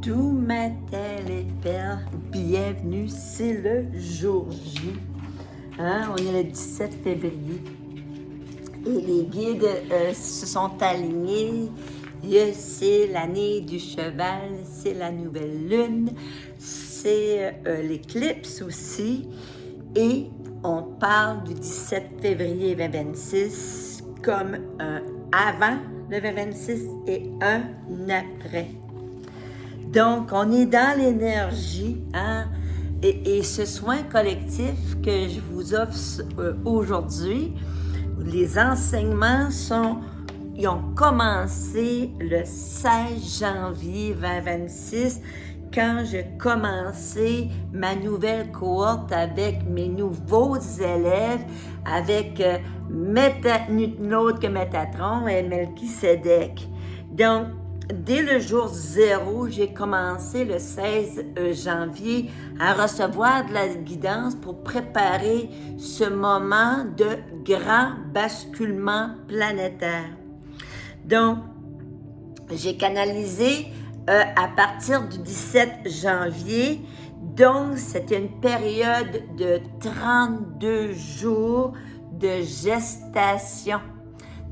Doux matin les perles, bienvenue, c'est le jour J. On est le 17 février et les guides se sont alignés. C'est l'année du cheval, c'est la nouvelle lune, c'est l'éclipse aussi. Et on parle du 17 février 2026 comme un avant le 2026 et un après. Donc, on est dans l'énergie, et ce soin collectif que je vous offre aujourd'hui, les enseignements ils ont commencé le 16 janvier 2026, quand j'ai commencé ma nouvelle cohorte avec mes nouveaux élèves, avec nul autre que Métatron et Melchisedec. Donc, dès le jour 0, j'ai commencé le 16 janvier à recevoir de la guidance pour préparer ce moment de grand basculement planétaire. Donc, j'ai canalisé à partir du 17 janvier, donc c'était une période de 32 jours de gestation.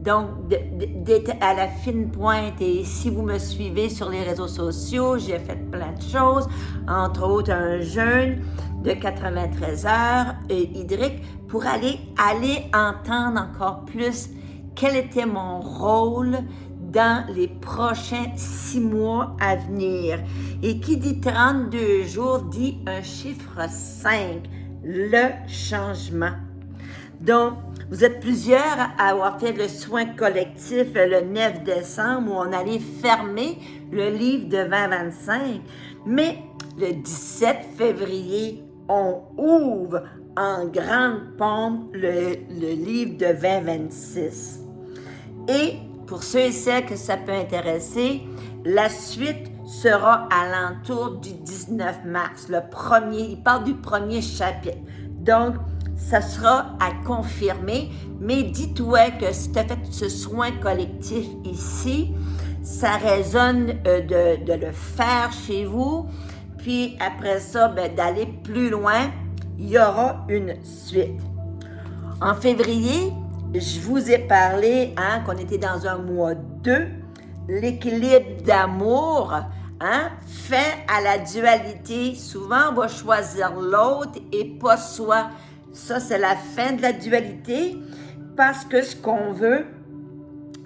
Donc, d'être à la fine pointe, et si vous me suivez sur les réseaux sociaux, j'ai fait plein de choses, entre autres un jeûne de 93 heures hydrique pour aller entendre encore plus quel était mon rôle dans les prochains 6 mois à venir. Et qui dit 32 jours dit un chiffre 5, le changement. Donc, vous êtes plusieurs à avoir fait le soin collectif le 9 décembre où on allait fermer le livre de 2025. Mais le 17 février, on ouvre en grande pompe le livre de 2026. Et pour ceux et celles que ça peut intéresser, la suite sera à l'entour du 19 mars. Il parle du premier chapitre. Donc, ça sera à confirmer, mais dis-toi que si tu as fait ce soin collectif ici, ça résonne de le faire chez vous, puis après ça, d'aller plus loin, il y aura une suite. En février, je vous ai parlé qu'on était dans un mois 2, l'équilibre d'amour, fait à la dualité. Souvent, on va choisir l'autre et pas soi. Ça, c'est la fin de la dualité parce que ce qu'on veut,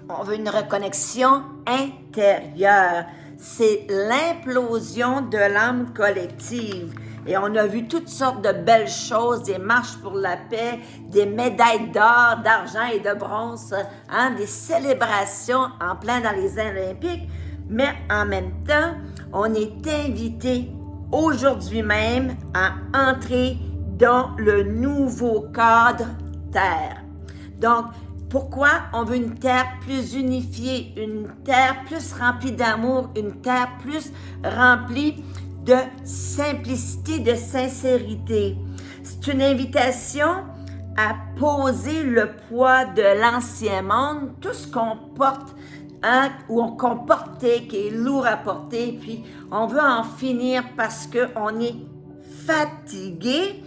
on veut une reconnexion intérieure. C'est l'implosion de l'âme collective. Et on a vu toutes sortes de belles choses, des marches pour la paix, des médailles d'or, d'argent et de bronze, des célébrations en plein dans les Olympiques. Mais en même temps, on est invité aujourd'hui même à entrer dans le nouveau cadre Terre. Donc, pourquoi on veut une Terre plus unifiée, une Terre plus remplie d'amour, une Terre plus remplie de simplicité, de sincérité? C'est une invitation à poser le poids de l'ancien monde, tout ce qu'on porte, qu'on portait, qui est lourd à porter, puis on veut en finir parce qu'on est fatigué.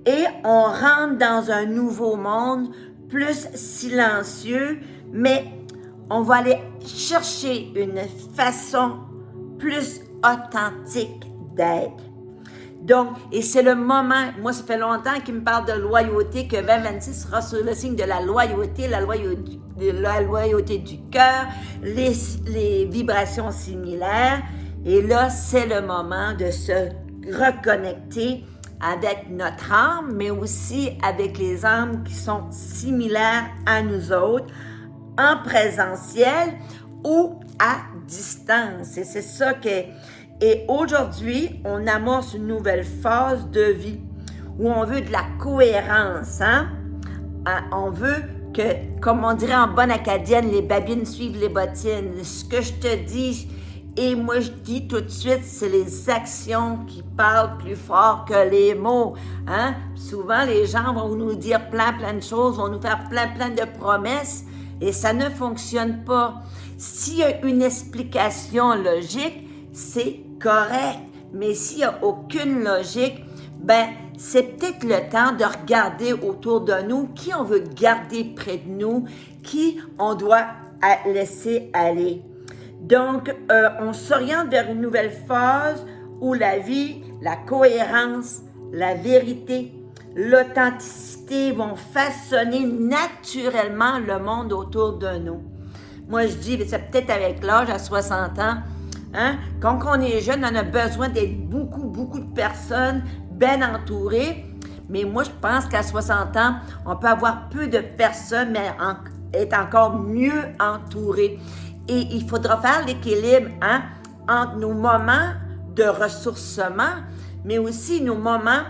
Et on rentre dans un nouveau monde plus silencieux, mais on va aller chercher une façon plus authentique d'être. Donc, et c'est le moment, moi ça fait longtemps qu'il me parle de loyauté, que 2026 sera sur le signe de la loyauté du cœur, les vibrations similaires. Et là, c'est le moment de se reconnecter avec notre âme, mais aussi avec les âmes qui sont similaires à nous autres, en présentiel ou à distance. Et c'est ça que... Et aujourd'hui, on amorce une nouvelle phase de vie où on veut de la cohérence. On veut que, comme on dirait en bonne acadienne, les babines suivent les bottines. Ce que je te dis... Et moi, je dis tout de suite, c'est les actions qui parlent plus fort que les mots. Souvent, les gens vont nous dire plein de choses, vont nous faire plein de promesses, et ça ne fonctionne pas. S'il y a une explication logique, c'est correct. Mais s'il n'y a aucune logique, ben c'est peut-être le temps de regarder autour de nous qui on veut garder près de nous, qui on doit laisser aller. Donc, on s'oriente vers une nouvelle phase où la vie, la cohérence, la vérité, l'authenticité vont façonner naturellement le monde autour de nous. Moi, je dis, c'est peut-être avec l'âge, à 60 ans, hein, quand on est jeune, on a besoin d'être beaucoup de personnes bien entourées. Mais moi, je pense qu'à 60 ans, on peut avoir peu de personnes, mais être encore mieux entouré. Et il faudra faire l'équilibre entre nos moments de ressourcement, mais aussi nos moments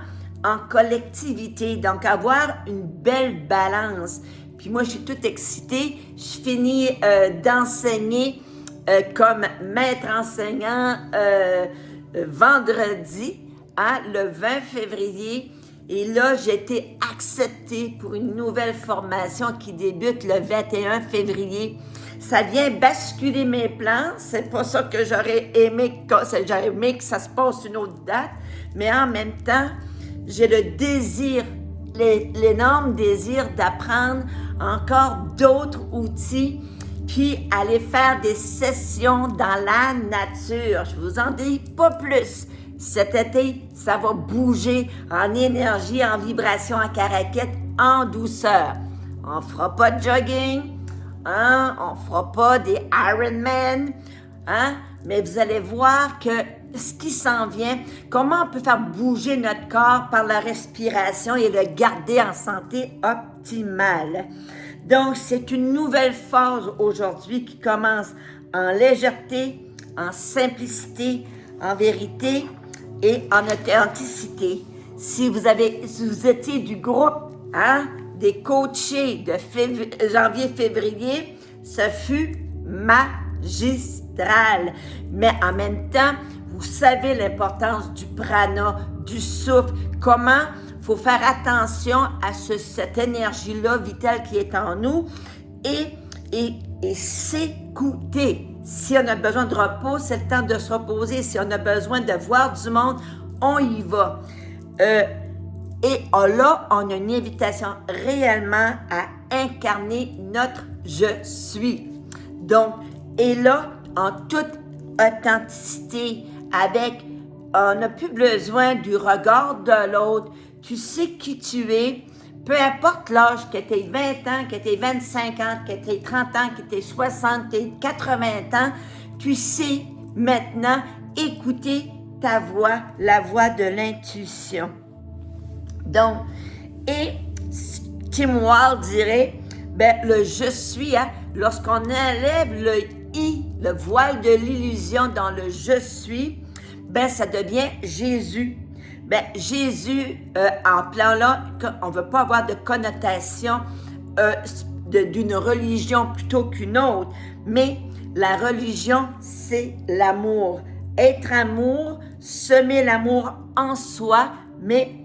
en collectivité. Donc, avoir une belle balance. Puis moi, je suis toute excitée. Je finis d'enseigner comme maître enseignant vendredi, le 20 février. Et là, j'ai été acceptée pour une nouvelle formation qui débute le 21 février. Ça vient basculer mes plans. C'est pas ça que j'aurais aimé que ça se passe une autre date. Mais en même temps, j'ai le désir, l'énorme désir d'apprendre encore d'autres outils, puis aller faire des sessions dans la nature. Je vous en dis pas plus. Cet été, ça va bouger en énergie, en vibration, en caraquette, en douceur. On fera pas de jogging, on fera pas des Ironman, mais vous allez voir que ce qui s'en vient, comment on peut faire bouger notre corps par la respiration et le garder en santé optimale. Donc, c'est une nouvelle phase aujourd'hui qui commence en légèreté, en simplicité, en vérité et en authenticité. Si vous étiez du groupe des coachés de janvier-février, ce fut magistral. Mais en même temps, vous savez l'importance du prana, du souffle, comment il faut faire attention à cette énergie-là vitale qui est en nous et s'écouter. Si on a besoin de repos, c'est le temps de se reposer. Si on a besoin de voir du monde, on y va. Et là, on a une invitation réellement à incarner notre « je suis ». Donc, et là, en toute authenticité, on n'a plus besoin du regard de l'autre. Tu sais qui tu es, peu importe l'âge, que tu aies 20 ans, que tu aies 25 ans, que tu aies 30 ans, que tu aies 60, que tu aies 80 ans, tu sais maintenant écouter ta voix, la voix de l'intuition. Donc, et Tim Wall dirait, le « je suis », lorsqu'on enlève le « i », le voile de l'illusion dans le « je suis », ça devient Jésus. Jésus, en plan là, on ne veut pas avoir de connotation d'une religion plutôt qu'une autre, mais la religion, c'est l'amour. Être amour, semer l'amour en soi, mais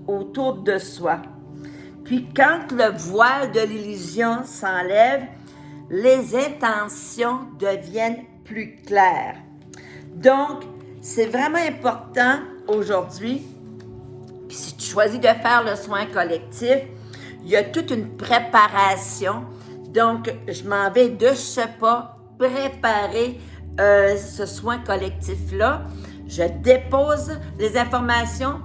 autour de soi. Puis quand le voile de l'illusion s'enlève, les intentions deviennent plus claires. Donc, c'est vraiment important aujourd'hui, puis si tu choisis de faire le soin collectif, il y a toute une préparation. Donc, je m'en vais de ce pas préparer ce soin collectif-là. Je dépose les informations.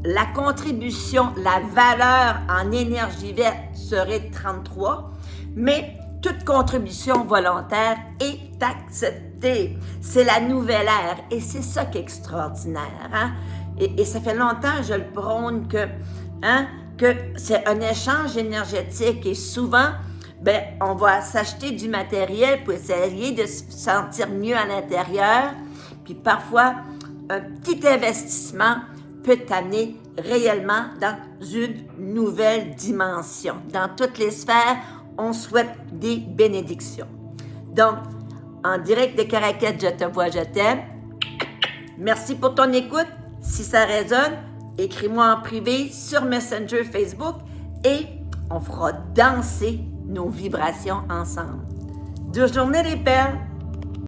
La contribution, la valeur en énergie verte serait 33, mais toute contribution volontaire est acceptée. C'est la nouvelle ère et c'est ça qui est extraordinaire. Et ça fait longtemps, je le prône que c'est un échange énergétique et souvent, on va s'acheter du matériel pour essayer de se sentir mieux à l'intérieur. Puis parfois, un petit investissement peut t'amener réellement dans une nouvelle dimension. Dans toutes les sphères, on souhaite des bénédictions. Donc, en direct de Caraquette, je te vois, je t'aime. Merci pour ton écoute. Si ça résonne, écris-moi en privé sur Messenger Facebook et on fera danser nos vibrations ensemble. Douce journée les perles!